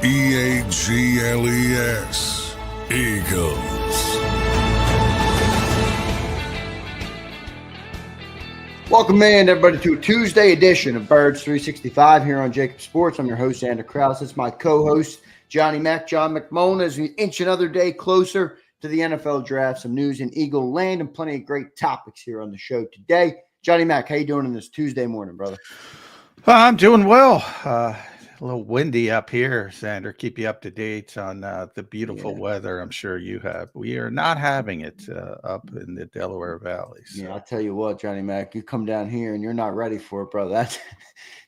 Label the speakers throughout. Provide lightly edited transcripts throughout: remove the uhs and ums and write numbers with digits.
Speaker 1: Eagles. Eagles.
Speaker 2: Welcome in, everybody, to a Tuesday edition of Birds 365 here on JAKIB Sports. I'm your host, Zander Krause. It's my co-host, Johnny Mac, John McMullen, as we inch another day closer to the NFL draft. Some news in Eagle land and plenty of great topics here on the show today. Johnny Mac, how you doing on this Tuesday morning, brother?
Speaker 3: I'm doing well. A little windy up here, Zander. Keep you up to date on the beautiful weather I'm sure you have. We are not having it up in the Delaware Valley. So.
Speaker 2: Yeah, I'll tell you what, Johnny Mac, you come down here and you're not ready for it, brother. That's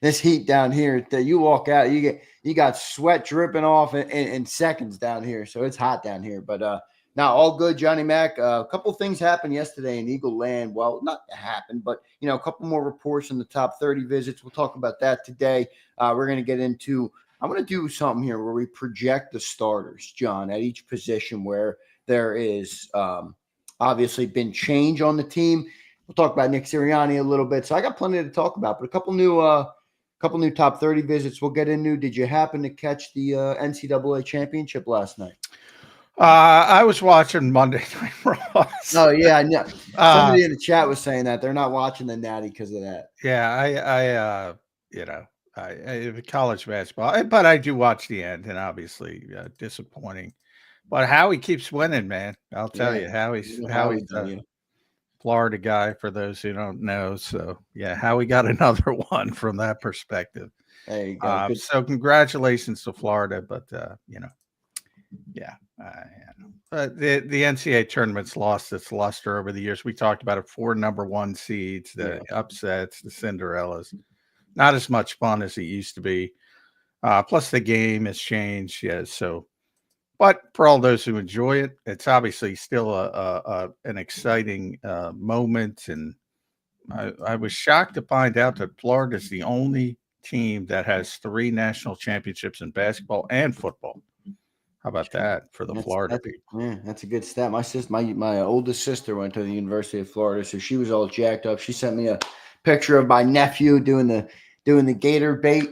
Speaker 2: this heat down here. You walk out, you got sweat dripping off in seconds down here. So it's hot down here. But now all good, Johnny Mac. A couple things happened yesterday in Eagle land. Well, not happened, but a couple more reports in the top 30 visits. We'll talk about that today. We're going to get into. I'm going to do something here where we project the starters, John, at each position where there is obviously been change on the team. We'll talk about Nick Sirianni a little bit. So I got plenty to talk about, but a couple new top 30 visits we'll get into. Did you happen to catch the NCAA championship last night?
Speaker 3: I was watching Monday Night Raw.
Speaker 2: Oh, yeah. I know. Somebody in the chat was saying that they're not watching the Natty because of that.
Speaker 3: Yeah, I college basketball, but I do watch the end, and obviously disappointing. But Howie keeps winning, man. I'll tell you, Howie's a Florida guy, for those who don't know. So, yeah, Howie got another one from that perspective.
Speaker 2: There you go.
Speaker 3: So congratulations to Florida, but, the NCAA tournament's lost its luster over the years. We talked about it, 4 number 1 seeds, the upsets, the Cinderellas. Not as much fun as it used to be. Plus, the game has changed. Yeah, so, but for all those who enjoy it, it's obviously still an exciting moment. And I was shocked to find out that Florida is the only team that has 3 national championships in basketball and football. How about that for the Florida people?
Speaker 2: Yeah, that's a good stat. My sister, my oldest sister, went to the University of Florida, so she was all jacked up. She sent me a picture of my nephew doing the gator bait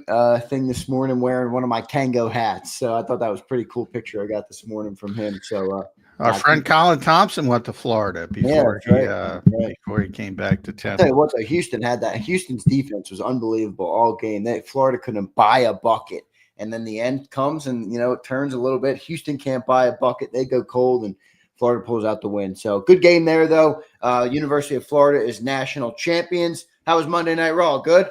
Speaker 2: thing this morning, wearing one of my Kango hats. So I thought that was a pretty cool picture I got this morning from him. So
Speaker 3: our friend Colin Thompson went to Florida before he came back to Temple.
Speaker 2: I'll tell you what, Houston had that. Houston's defense was unbelievable all game. Florida couldn't buy a bucket. And then the end comes and, it turns a little bit. Houston can't buy a bucket. They go cold, and Florida pulls out the win. So good game there, though. University of Florida is national champions. How was Monday Night Raw? Good?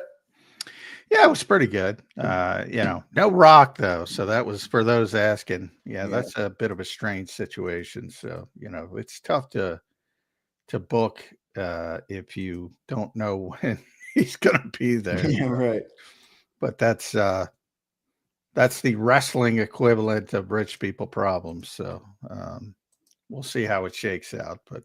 Speaker 3: Yeah, it was pretty good. No Rock, though. So that was for those asking. Yeah, that's a bit of a strange situation. So, it's tough to book if you don't know when he's going to be there.
Speaker 2: Yeah, right.
Speaker 3: But that's the wrestling equivalent of rich people problems. So we'll see how it shakes out. But,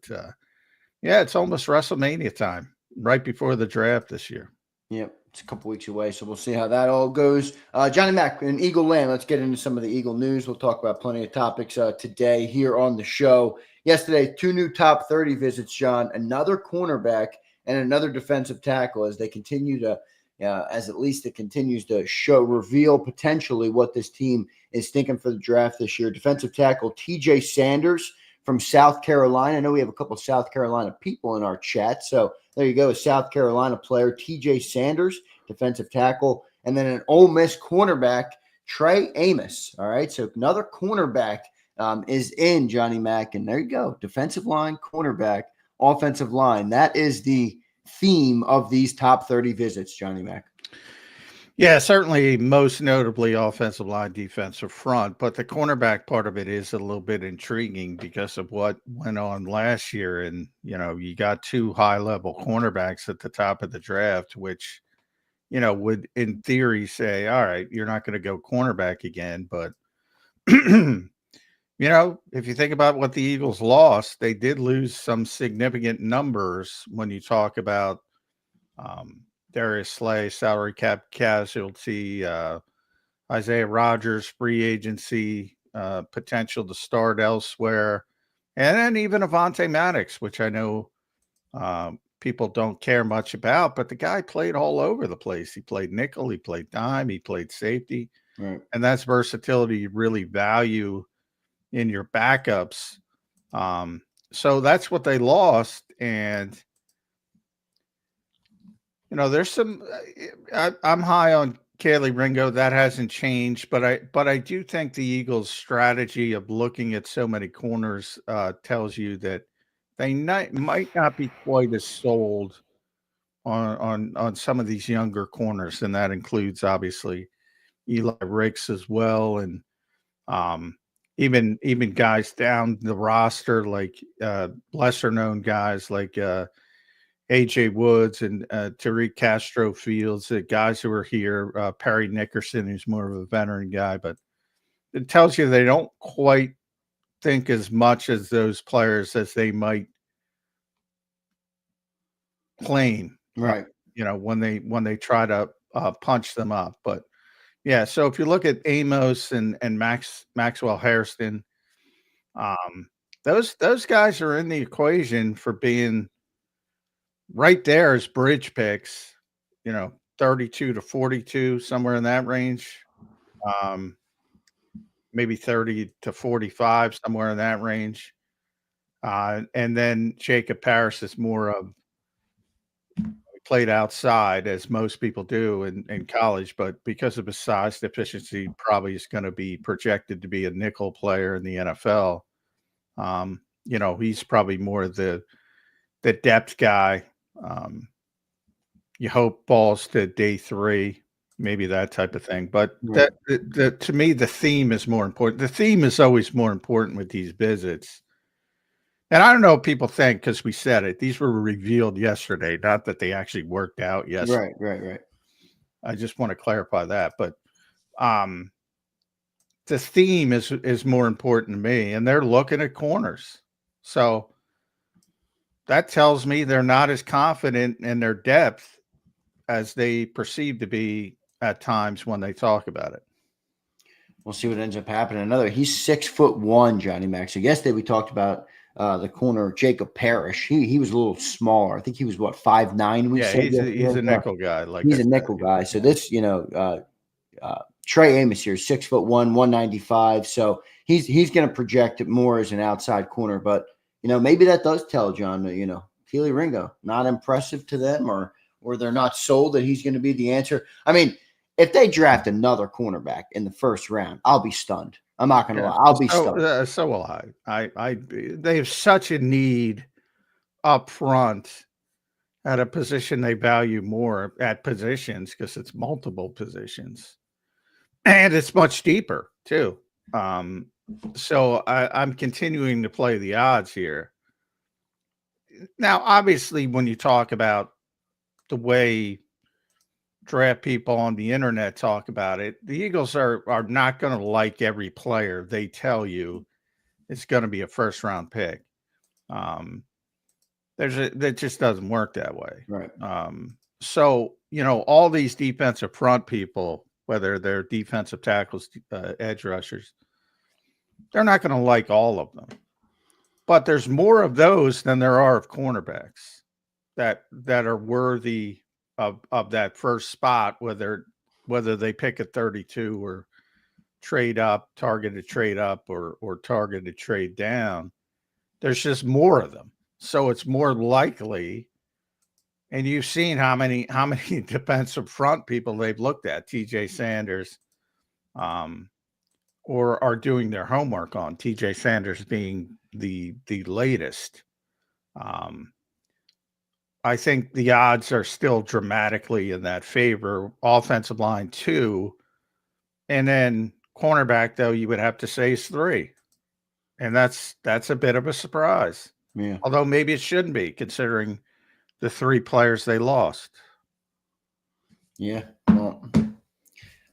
Speaker 3: it's almost WrestleMania time, right before the draft this year.
Speaker 2: Yep, it's a couple weeks away, so we'll see how that all goes. Johnny Mac in Eagle land, let's get into some of the Eagle news. We'll talk about plenty of topics today here on the show. Yesterday, 2 new top 30 visits, John, another cornerback and another defensive tackle as they continue to as at least it continues to reveal potentially what this team is thinking for the draft this year. Defensive tackle TJ Sanders from South Carolina. I know we have a couple of South Carolina people in our chat. So there you go, a South Carolina player, TJ Sanders, defensive tackle. And then an Ole Miss cornerback, Trey Amos. All right, so another cornerback is in, Johnny Mac. And there you go, defensive line, cornerback, offensive line. That is the theme of these top 30 visits, Johnny Mac.
Speaker 3: Yeah, certainly most notably offensive line, defensive front, but the cornerback part of it is a little bit intriguing because of what went on last year. And, you got 2 high-level cornerbacks at the top of the draft, which, would in theory say, all right, you're not going to go cornerback again. But, if you think about what the Eagles lost, they did lose some significant numbers when you talk about Darius Slay, salary cap casualty, Isaiah Rodgers, free agency, potential to start elsewhere, and then even Avonte Maddox, which I know people don't care much about, but the guy played all over the place. He played nickel, he played dime, he played safety.
Speaker 2: Right.
Speaker 3: And that's versatility you really value in your backups. So that's what they lost. And, there's some, I'm high on Kelee Ringo. That hasn't changed, but I do think the Eagles' strategy of looking at so many corners tells you that they might not be quite as sold on some of these younger corners, and that includes obviously Eli Ricks as well, and even guys down the roster like lesser known guys like AJ Woods and Tariq Castro Fields, guys who are here, Perry Nickerson, who's more of a veteran guy, but it tells you they don't quite think as much as those players as they might claim,
Speaker 2: Right.
Speaker 3: when they try to punch them up. But yeah, so if you look at Amos and Maxwell Hairston, those guys are in the equation for being right there as bridge picks, 32 to 42, somewhere in that range. Maybe 30 to 45, somewhere in that range. And then Jacob Parrish is more of played outside, as most people do in college, but because of his size deficiency, probably is going to be projected to be a nickel player in the NFL. He's probably more the depth guy. You hope balls to day 3, maybe that type of thing. But
Speaker 2: Right.
Speaker 3: to me, the theme is more important. The theme is always more important with these visits. And I don't know what people think, because we said it. These were revealed yesterday, not that they actually worked out yesterday.
Speaker 2: Right.
Speaker 3: I just want to clarify that. But the theme is more important to me, and they're looking at corners. So that tells me they're not as confident in their depth as they perceive to be at times when they talk about it.
Speaker 2: We'll see what ends up happening. He's 6'1", Johnny Mac. So yesterday we talked about the corner Jacob Parrish. He was a little smaller. I think he was 5'9".
Speaker 3: He's a nickel guy.
Speaker 2: He's a nickel guy. So this, Trey Amos here, 6'1", 195. So he's going to project it more as an outside corner. But maybe that does tell John that Kelee Ringo not impressive to them, or they're not sold that he's going to be the answer. I mean, if they draft another cornerback in the first round, I'll be stunned. I'm not going to lie. I'll be stunned.
Speaker 3: So will I. They have such a need up front at a position they value more at positions, because it's multiple positions. And it's much deeper too. So I'm continuing to play the odds here. Now, obviously, when you talk about the way draft people on the internet talk about it, the Eagles are not going to like every player they tell you it's going to be a first round pick. That just doesn't work that way.
Speaker 2: Right.
Speaker 3: So, all these defensive front people, whether they're defensive tackles, edge rushers, they're not going to like all of them. But there's more of those than there are of cornerbacks that are worthy of that first spot, whether they pick a 32 or trade up, targeted trade up, or targeted trade down. There's just more of them. So it's more likely. And you've seen how many defensive front people they've looked at, TJ Sanders, or are doing their homework on, TJ Sanders being the latest. I think the odds are still dramatically in that favor. Offensive line 2, and then cornerback, though, you would have to say is 3, and that's a bit of a surprise.
Speaker 2: Yeah.
Speaker 3: Although maybe it shouldn't be, considering the 3 players they lost.
Speaker 2: Yeah. Well,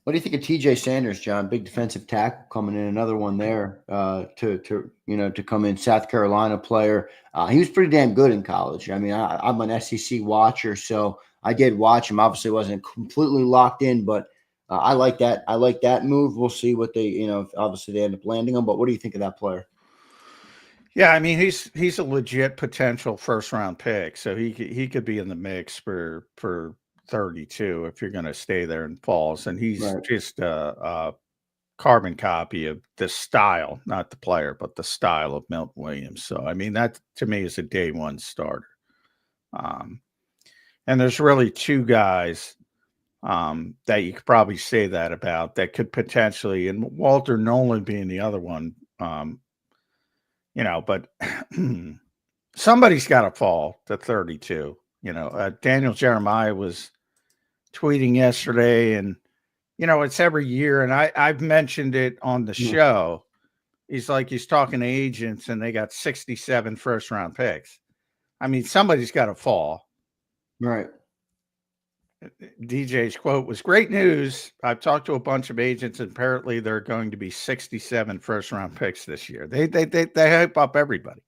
Speaker 2: what do you think of TJ Sanders, John? Big defensive tackle coming in, another one there to come in. South Carolina player. He was pretty damn good in college. I mean, I'm an SEC watcher, so I did watch him. Obviously, wasn't completely locked in, but I like that. I like that move. We'll see what they, obviously they end up landing him. But what do you think of that player?
Speaker 3: Yeah, I mean, he's a legit potential first round pick, so he could be in the mix for 32 if you're going to stay there in falls. And he's
Speaker 2: Right.
Speaker 3: just a carbon copy of the style, not the player, but the style of Milton Williams. So, I mean, that to me is a day one starter. And there's really two guys that you could probably say that about that could potentially, and Walter Nolan being the other one, but somebody's got to fall to 32. Daniel Jeremiah was tweeting yesterday, and it's every year, and I've mentioned it on the show. He's talking to agents, and they got 67 first round picks. I mean, somebody's got to fall.
Speaker 2: Right.
Speaker 3: DJ's quote was, "Great news. I've talked to a bunch of agents, and apparently there are going to be 67 first round picks this year." They hype up everybody.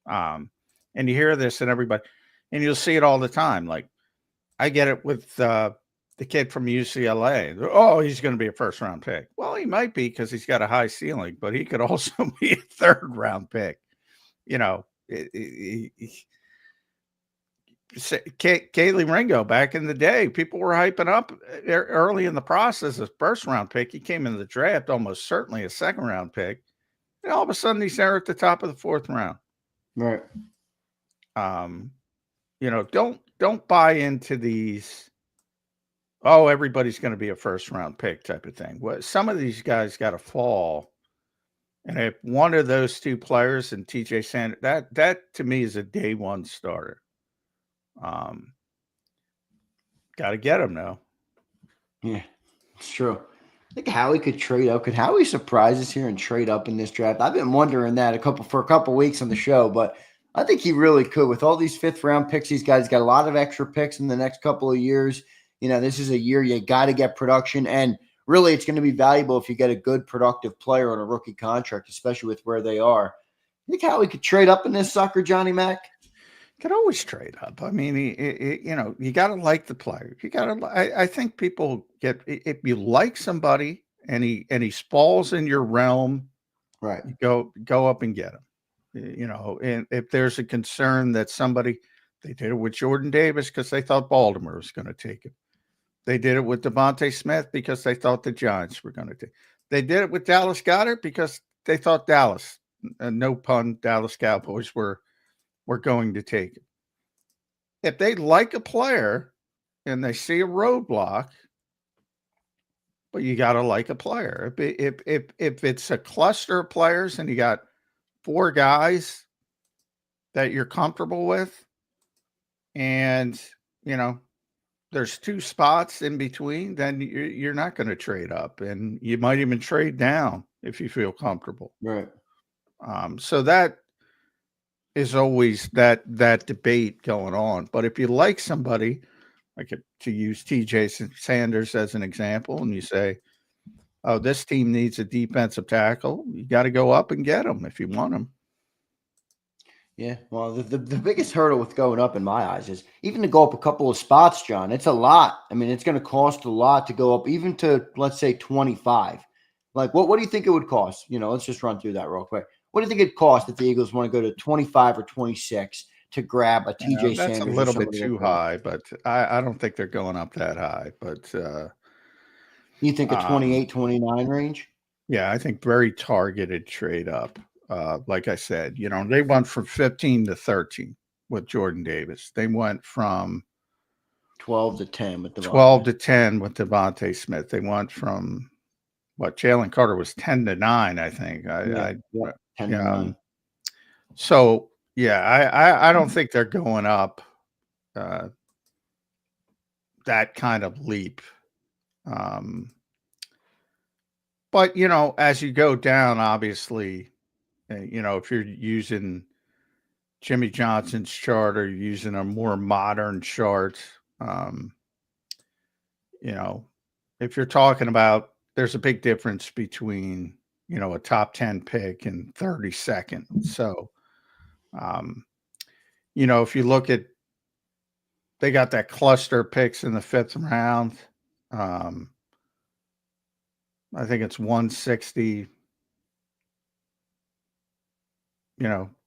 Speaker 3: And you hear this and everybody, and you'll see it all the time. Like, I get it with the kid from UCLA. Oh, he's going to be a first round pick. Well, he might be because he's got a high ceiling, but he could also be a third round pick. Kaylee Ringo, back in the day, people were hyping up early in the process as first round pick. He came in the draft almost certainly a second round pick. And all of a sudden he's there at the top of the fourth round.
Speaker 2: Right.
Speaker 3: Don't buy into these, oh, everybody's going to be a first round pick type of thing. Well, some of these guys got to fall. And if one of those two players and TJ Sanders, that to me is a day one starter. Got to get him now.
Speaker 2: Yeah, it's true. I think Howie could trade up. Could Howie surprise us here and trade up in this draft? I've been wondering that for a couple weeks on the show, but I think he really could. With all these fifth round picks, these guys got a lot of extra picks in the next couple of years. This is a year you got to get production, and really it's going to be valuable if you get a good productive player on a rookie contract, especially with where they are. I think Howie could trade up in this sucker, Johnny Mac.
Speaker 3: Could always trade up. I mean, you got to like the player. You got to. I think people get, if you like somebody and he falls in your realm,
Speaker 2: right?
Speaker 3: You go up and get him. And if there's a concern that they did it with Jordan Davis because they thought Baltimore was going to take him. They did it with Devontae Smith because they thought the Giants were going to take. They did it with Dallas Goedert because they thought Dallas, no pun, Dallas Cowboys were going to take it. If they like a player and they see a roadblock, but you got to like a player. If it's a cluster of players and you got four guys that you're comfortable with, and there's two spots in between, then you're not going to trade up, and you might even trade down if you feel comfortable.
Speaker 2: Right.
Speaker 3: So that is always that debate going on. But if you like somebody, like to use TJ Sanders as an example, and you say, oh, this team needs a defensive tackle, you got to go up and get them if you want them.
Speaker 2: Yeah, well, the biggest hurdle with going up in my eyes is even to go up a couple of spots, John. It's a lot. I mean, it's going to cost a lot to go up, even to, let's say, 25. Like, what do you think it would cost? Let's just run through that real quick. What do you think it costs if the Eagles want to go to 25 or 26 to grab a TJ Sanders?
Speaker 3: That's a little bit too high, but I don't think they're going up that high. But
Speaker 2: you think a 28, 29 range?
Speaker 3: Yeah, I think very targeted trade up. Like I said, they went from 15 to 13 with Jordan Davis. They went from
Speaker 2: 12 to 10 with
Speaker 3: Devontae Smith. They went from Jalen Carter was 10 to 9, I think.
Speaker 2: 10 to 9.
Speaker 3: So I don't think they're going up that kind of leap. But as you go down, obviously, if you're using Jimmy Johnson's chart or using a more modern chart, if you're talking about, there's a big difference between, a top 10 pick and 32nd. So, if you look at, they got that cluster of picks in the 5th round. I think it's 160.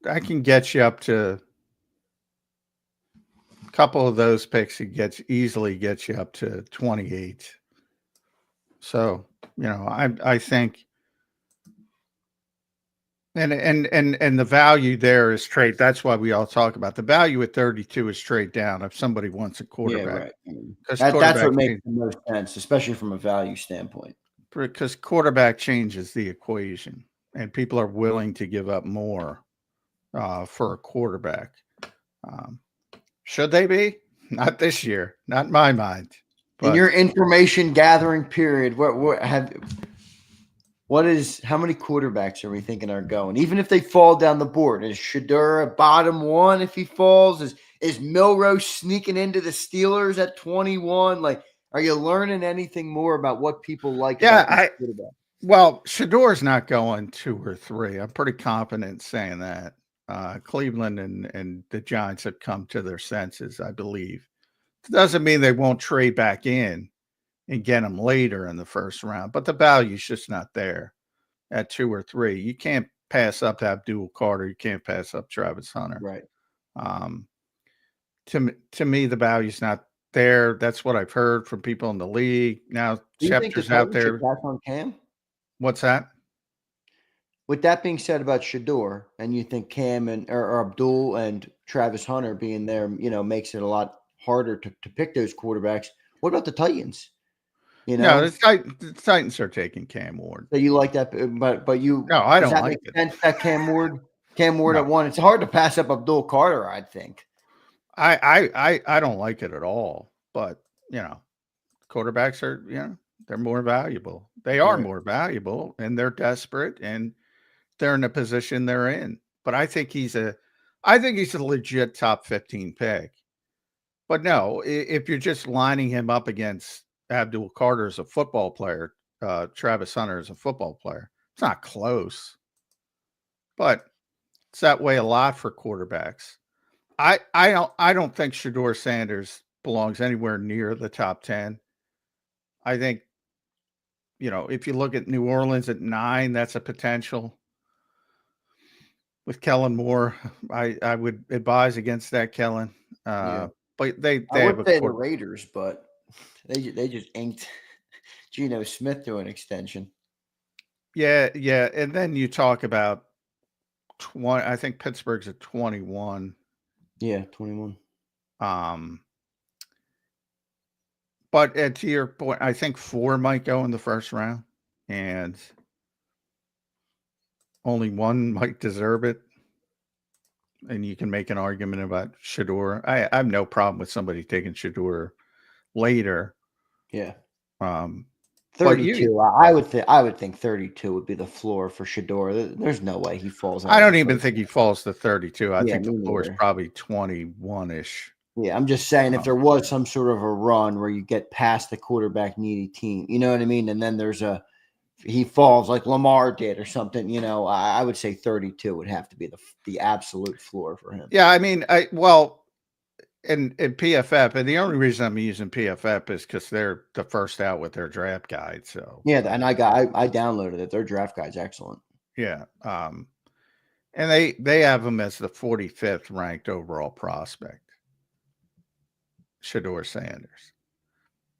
Speaker 3: I can get you up to couple of those picks, he easily gets you up to 28. So, I think, and the value there is trade. That's why we all talk about the value at 32 is trade down if somebody wants a quarterback.
Speaker 2: Yeah, right.
Speaker 3: That's
Speaker 2: what makes the most sense, especially from a value standpoint.
Speaker 3: Because quarterback changes the equation, and people are willing to give up more for a quarterback. Should they be? Not this year. Not in my mind. But
Speaker 2: in your information gathering period, how many quarterbacks are we thinking are going? Even if they fall down the board, is Shedeur a bottom one if he falls? Is Milroe sneaking into the Steelers at 21? Like, are you learning anything more about what people like about these quarterbacks?
Speaker 3: Well, Shedeur's not going 2 or 3. I'm pretty confident saying that. Cleveland and the Giants have come to their senses, I believe. It doesn't mean they won't trade back in and get them later in the first round, but the value's just not there at 2 or 3. You can't pass up Abdul Carter. You can't pass up Travis Hunter.
Speaker 2: Right.
Speaker 3: To me, the value's not there. That's what I've heard from people in the league. Now, Schefter's out there.
Speaker 2: Back on Cam?
Speaker 3: What's that?
Speaker 2: With that being said about Shedeur, and you think Cam or Abdul and Travis Hunter being there, makes it a lot harder to pick those quarterbacks. What about the Titans?
Speaker 3: No, the Titans are taking Cam Ward.
Speaker 2: So you like that, but you?
Speaker 3: No, I don't like it.
Speaker 2: Sense that Cam Ward at 1. It's hard to pass up Abdul Carter, I think.
Speaker 3: I don't like it at all. But quarterbacks are they're more valuable. They are more valuable, and they're desperate, and they're in the position they're in. But I think he's a legit top 15 pick. But no, if you're just lining him up against Abdul Carter as a football player, Travis Hunter as a football player, it's not close. But it's that way a lot for quarterbacks. I don't think Shedeur Sanders belongs anywhere near the top 10. I think, if you look at New Orleans at 9, that's a potential. With Kellen Moore, I would advise against that, Kellen. But they have
Speaker 2: the Raiders, but they just inked Geno Smith to an extension.
Speaker 3: Yeah, and then you talk about 20. I think Pittsburgh's at 21.
Speaker 2: Yeah, 21.
Speaker 3: But to your point, I think 4 might go in the first round, and only 1 might deserve it. And you can make an argument about Shedeur. I have no problem with somebody taking Shedeur later.
Speaker 2: Yeah. 32. I would think 32 would be the floor for Shedeur. There's no way he falls.
Speaker 3: I don't even think he falls to 32. I think the floor is probably 21-ish.
Speaker 2: Yeah, I'm just saying if there was some sort of a run where you get past the quarterback needy team, you know what I mean? And then he falls like Lamar did or something, I would say 32 would have to be the absolute floor for him.
Speaker 3: Yeah, I mean, in PFF, and the only reason I'm using PFF is because they're the first out with their draft guide. So
Speaker 2: yeah, and I downloaded it. Their draft guide's excellent.
Speaker 3: Yeah, and they have him as the 45th ranked overall prospect, Shedeur Sanders,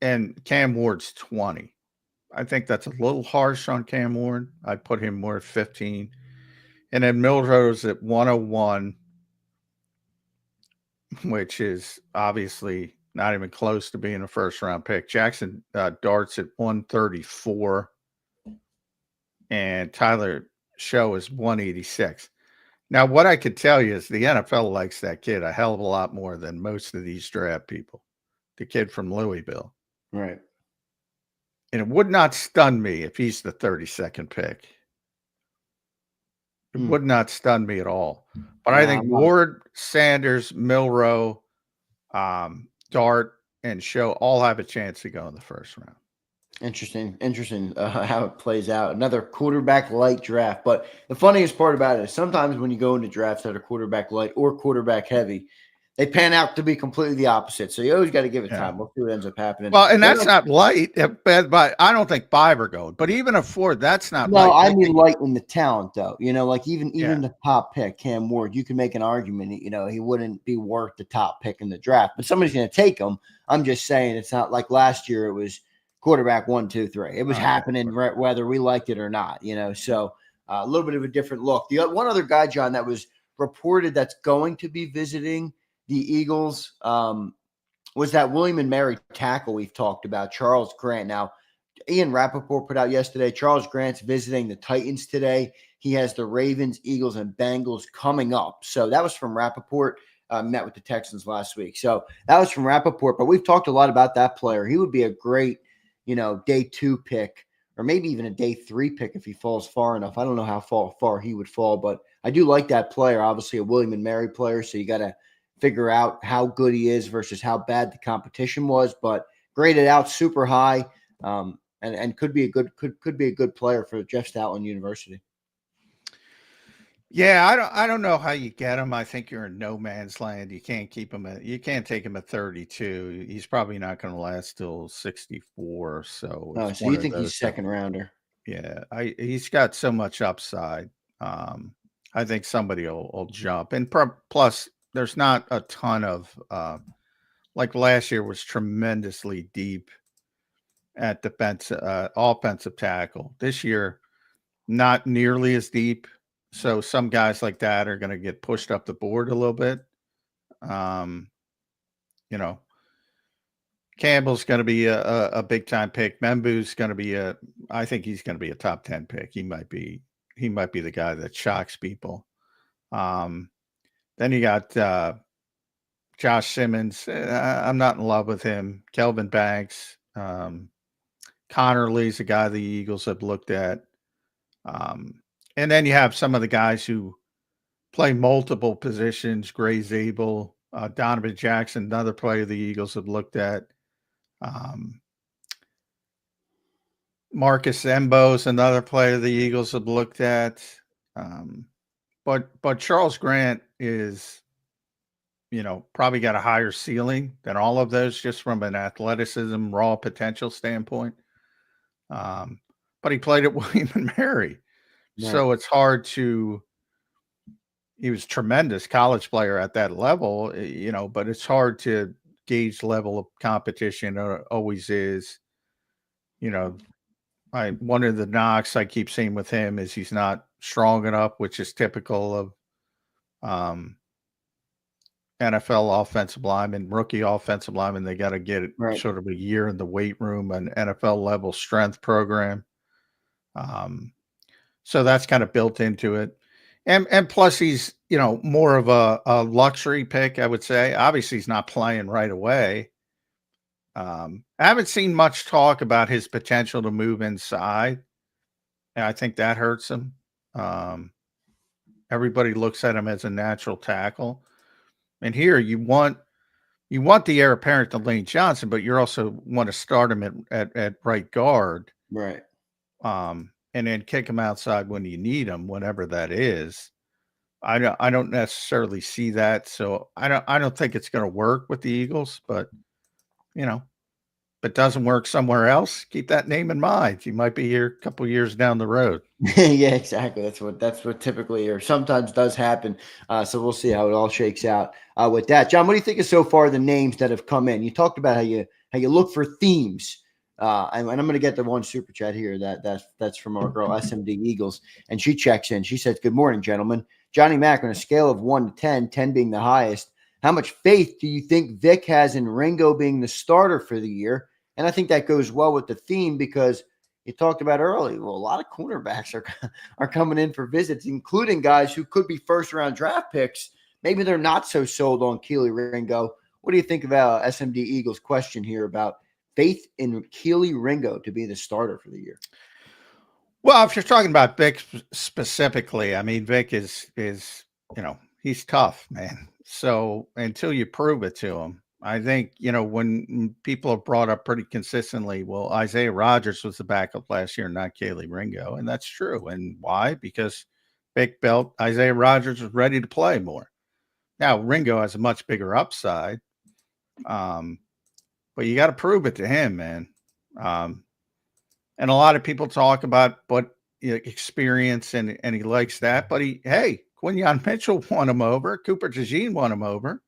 Speaker 3: and Cam Ward's 20. I think that's a little harsh on Cam Ward. I'd put him more at 15. And then Milroe's at 101, which is obviously not even close to being a first-round pick. Jackson Dart's at 134. And Tyler Show is 186. Now, what I could tell you is the NFL likes that kid a hell of a lot more than most of these draft people. The kid from Louisville.
Speaker 2: Right.
Speaker 3: And it would not stun me if he's the 32nd pick. It would not stun me at all. But I think Ward, Sanders, Milroe, Dart, and Show all have a chance to go in the first round.
Speaker 2: Interesting how it plays out. Another quarterback light draft. But the funniest part about it is sometimes when you go into drafts that are quarterback light or quarterback heavy, they pan out to be completely the opposite. So you always got to give it
Speaker 3: Yeah.
Speaker 2: time. We'll see what ends up happening.
Speaker 3: Well, and that's not light, but I don't think 5 are going. But even a 4, that's not light.
Speaker 2: No, I mean light in the talent, though. You know, like even
Speaker 3: Yeah.
Speaker 2: the top pick, Cam Ward, you can make an argument. You know, he wouldn't be worth the top pick in the draft, but somebody's going to take him. I'm just saying it's not like last year. It was quarterback 1, 2, 3. It was happening whether we liked it or not. You know, so a little bit of a different look. The one other guy, John, that was reported that's going to be visiting the Eagles was that William and Mary tackle we've talked about, Charles Grant. Now, Ian Rappaport put out yesterday, Charles Grant's visiting the Titans today. He has the Ravens, Eagles, and Bengals coming up. So that was from Rappaport. Met with the Texans last week. So that was from Rappaport. But we've talked a lot about that player. He would be a great, day 2 pick, or maybe even a day 3 pick if he falls far enough. I don't know how far he would fall, but I do like that player. Obviously, a William and Mary player. So you got to figure out how good he is versus how bad the competition was. But graded out super high. And could be a good player for Jeff Stoutland University.
Speaker 3: Yeah, I don't know how you get him. I think you're in no man's land. You can't keep him you can't take him at 32. He's probably not going to last till 64. So
Speaker 2: you think he's second rounder?
Speaker 3: Yeah, he's got so much upside. I think somebody will jump. And plus, there's not a ton of like last year was tremendously deep at defense, offensive tackle. This year, not nearly as deep. So some guys like that are going to get pushed up the board a little bit. Campbell's going to be a big time pick. Membu's going to be I think he's going to be a top 10 pick. He might be the guy that shocks people. Then you got Josh Simmons. I'm not in love with him. Kelvin Banks. Connor Lee's a guy the Eagles have looked at. And then you have some of the guys who play multiple positions. Gray Zabel, Donovan Jackson, another player the Eagles have looked at. Marcus Embo's another player the Eagles have looked at. But Charles Grant is, probably got a higher ceiling than all of those just from an athleticism, raw potential standpoint. But he played at William and Mary. Yeah. So it's hard to – he was a tremendous college player at that level, but it's hard to gauge level of competition. It always is. One of the knocks I keep seeing with him is he's not strong enough, which is typical of NFL offensive linemen, rookie offensive linemen. They got to get sort of a year in the weight room, an NFL level strength program. So that's kind of built into it. And plus he's, more of a luxury pick, I would say. Obviously he's not playing right away. I haven't seen much talk about his potential to move inside. And I think that hurts him. Everybody looks at him as a natural tackle. And here you want the heir apparent to Lane Johnson, but you also want to start him at right guard.
Speaker 2: Right.
Speaker 3: And then kick him outside when you need him, whenever that is. I don't necessarily see that. So I don't think it's going to work with the Eagles, but if it doesn't work somewhere else, keep that name in mind. You might be here a couple years down the road.
Speaker 2: Yeah, exactly. That's what typically or sometimes does happen. So we'll see how it all shakes out with that. John, what do you think of so far the names that have come in? You talked about how you look for themes. And I'm going to get the one super chat here that's from our girl SMD Eagles, and she checks in. She says, "Good morning, gentlemen. Johnny Mack, on a scale of 1 to 10, 10 being the highest, how much faith do you think Vic has in Ringo being the starter for the year?" And I think that goes well with the theme because you talked about earlier. Well, a lot of cornerbacks are coming in for visits, including guys who could be first-round draft picks. Maybe they're not so sold on Keely Ringo. What do you think about SMD Eagles' question here about faith in Keely Ringo to be the starter for the year?
Speaker 3: Well, if you're talking about Vic specifically, I mean, Vic is he's tough, man. So until you prove it to him, I think, when people have brought up pretty consistently, well, Isaiah Rodgers was the backup last year, not Keely Ringo. And that's true. And why? Because Vic felt Isaiah Rodgers was ready to play more. Now, Ringo has a much bigger upside, but you got to prove it to him, man. And a lot of people talk about experience, and he likes that. But Quinyon Mitchell won him over. Cooper DeJean won him over.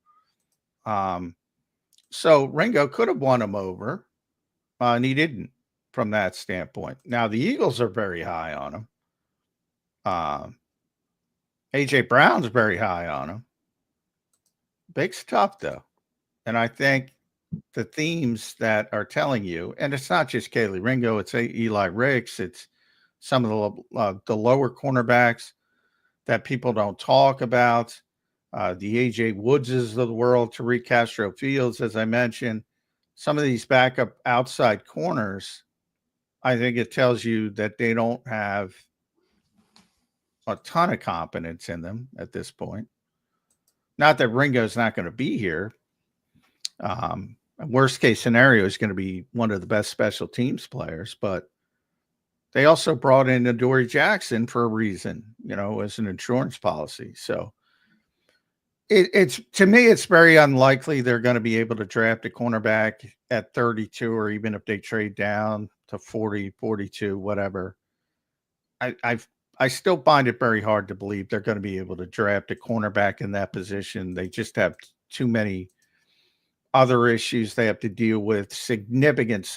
Speaker 3: So Ringo could have won him over, and he didn't from that standpoint. Now, the Eagles are very high on him. A.J. Brown's very high on him. Big's tough, though. And I think the themes that are telling you, and it's not just Kaylee Ringo, it's Eli Ricks, it's some of the lower cornerbacks that people don't talk about, the A.J. Woodses of the world, Tariq Castro Fields, as I mentioned, some of these backup outside corners, I think it tells you that they don't have a ton of confidence in them at this point. Not that Ringo's not going to be here. Worst case scenario is going to be one of the best special teams players, but they also brought in Adoree Jackson for a reason, as an insurance policy. So it's to me, it's very unlikely they're going to be able to draft a cornerback at 32, or even if they trade down to 40, 42, whatever. I still find it very hard to believe they're going to be able to draft a cornerback in that position. They just have too many other issues they have to deal with, significant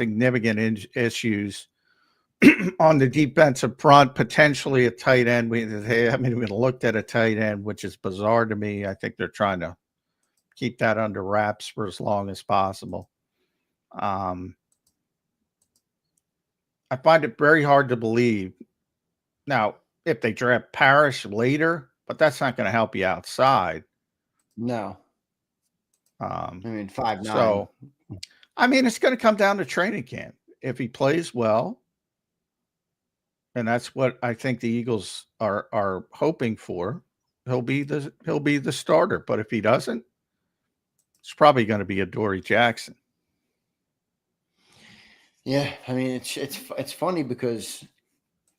Speaker 3: issues on the defensive front, potentially a tight end. We looked at a tight end, which is bizarre to me. I think they're trying to keep that under wraps for as long as possible. I find it very hard to believe. Now, if they draft Parrish later, but that's not going to help you outside.
Speaker 2: No. 5'9".
Speaker 3: So, it's going to come down to training camp. If he plays well, and that's what I think the Eagles are hoping for, he'll be the starter. But if he doesn't, it's probably going to be Adoree Jackson.
Speaker 2: Yeah, it's funny because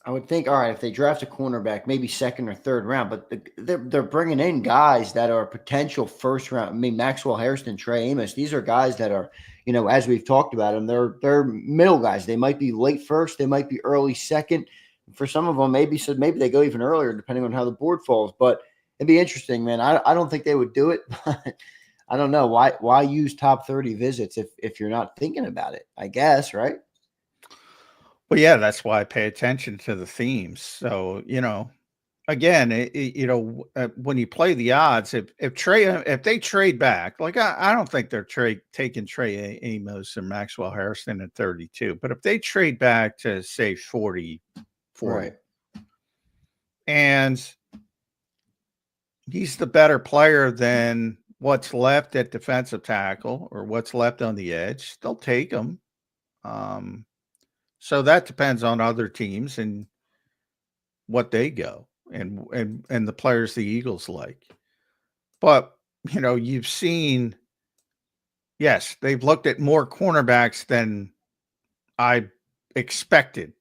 Speaker 2: I would think, all right, if they draft a cornerback, maybe second or third round, but they're bringing in guys that are potential first round. Maxwell Hairston, Trey Amos, these are guys that are, as we've talked about them, they're middle guys. They might be late first, they might be early second. For some of them, maybe they go even earlier, depending on how the board falls. But it'd be interesting, man. I don't think they would do it. But I don't know why use top 30 visits if you're not thinking about it, I guess, right?
Speaker 3: Well, yeah, that's why I pay attention to the themes. So, again, when you play the odds, if they trade back, like I don't think they're taking Trey Amos and Maxwell Hairston at 32, but if they trade back to say 40,
Speaker 2: right,
Speaker 3: and he's the better player than what's left at defensive tackle or what's left on the edge, they'll take him. So that depends on other teams and what they go and the players the Eagles like. But, you've seen, yes, they've looked at more cornerbacks than I expected,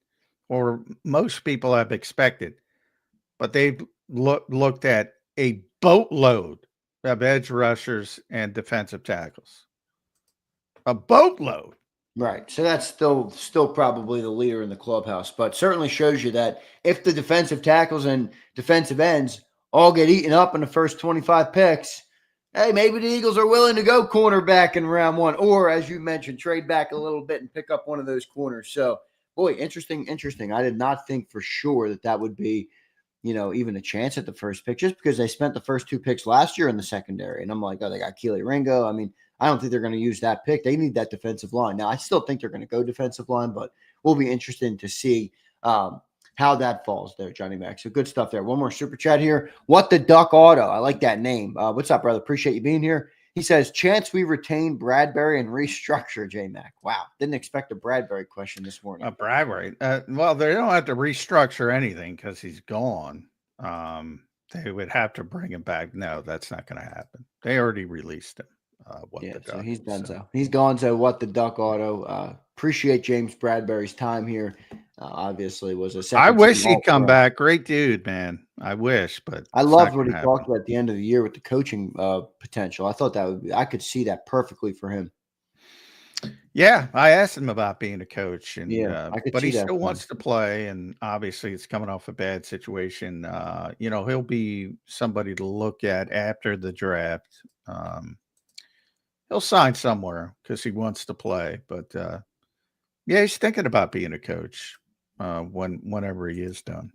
Speaker 3: or most people have expected. But they've looked at a boatload of edge rushers and defensive tackles. A boatload.
Speaker 2: Right. So that's still probably the leader in the clubhouse, but certainly shows you that if the defensive tackles and defensive ends all get eaten up in the first 25 picks, hey, maybe the Eagles are willing to go cornerback in round one, or as you mentioned, trade back a little bit and pick up one of those corners. So, boy, interesting. I did not think for sure that would be, even a chance at the first pick, just because they spent the first two picks last year in the secondary. And I'm like, oh, they got Keely Ringo. I don't think they're going to use that pick. They need that defensive line. Now, I still think they're going to go defensive line, but we'll be interested to see how that falls there, Johnny Mac. So good stuff there. One more super chat here. What the Duck Auto? I like that name. What's up, brother? Appreciate you being here. He says, chance we retain Bradbury and restructure, J-Mac. Wow. Didn't expect a Bradbury question this morning.
Speaker 3: Bradbury. Well, they don't have to restructure anything because he's gone. They would have to bring him back. No, that's not going to happen. They already released him.
Speaker 2: So he's done so. He's gone to What the Duck Auto. Appreciate James Bradbury's time here. Obviously was a second.
Speaker 3: I wish he'd come back. Great dude, man. I wish, but
Speaker 2: I loved what he talked about at the end of the year with the coaching potential. I thought I could see that perfectly for him.
Speaker 3: Yeah, I asked him about being a coach, and but he still wants to play, and obviously it's coming off a bad situation. He'll be somebody to look at after the draft. He'll sign somewhere because he wants to play, but he's thinking about being a coach whenever he is done.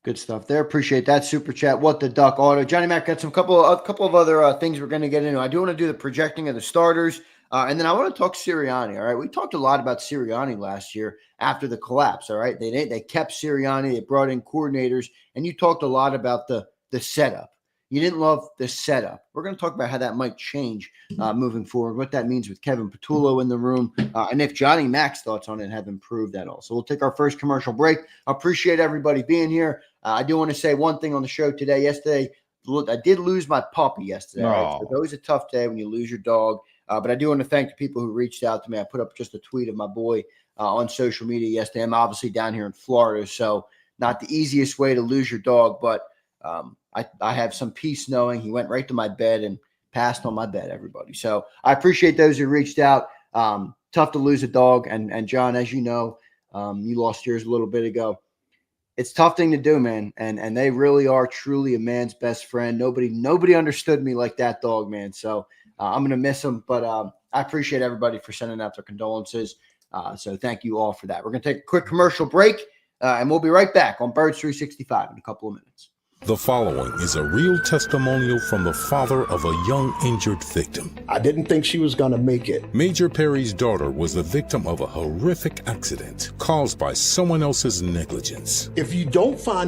Speaker 2: Good stuff there. Appreciate that super chat. What the Duck Auto. Johnny Mac got some couple of other things we're going to get into. I do want to do the projecting of the starters, and then I want to talk Sirianni. All right, we talked a lot about Sirianni last year after the collapse. All right, they kept Sirianni. They brought in coordinators, and you talked a lot about the setup. You didn't love the setup. We're going to talk about how that might change moving forward, what that means with Kevin Patullo in the room, and if Johnny Mac's thoughts on it have improved at all. So we'll take our first commercial break. I appreciate everybody being here. I do want to say one thing on the show today. Yesterday, I did lose my puppy yesterday. Right? So it's always a tough day when you lose your dog. But I do want to thank the people who reached out to me. I put up just a tweet of my boy on social media yesterday. I'm obviously down here in Florida, so not the easiest way to lose your dog, but I have some peace knowing he went right to my bed and passed on my bed, everybody. So I appreciate those who reached out. Tough to lose a dog. And John, as you know, you lost yours a little bit ago. It's a tough thing to do, man. And they really are truly a man's best friend. Nobody understood me like that dog, man. So I'm going to miss him. But I appreciate everybody for sending out their condolences. So thank you all for that. We're going to take a quick commercial break, and we'll be right back on Birds 365 in a couple of minutes.
Speaker 1: The following is a real testimonial from the father of a young injured victim.
Speaker 4: I didn't think she was going to make it.
Speaker 1: Major Perry's daughter was the victim of a horrific accident caused by someone else's negligence.
Speaker 4: If you don't find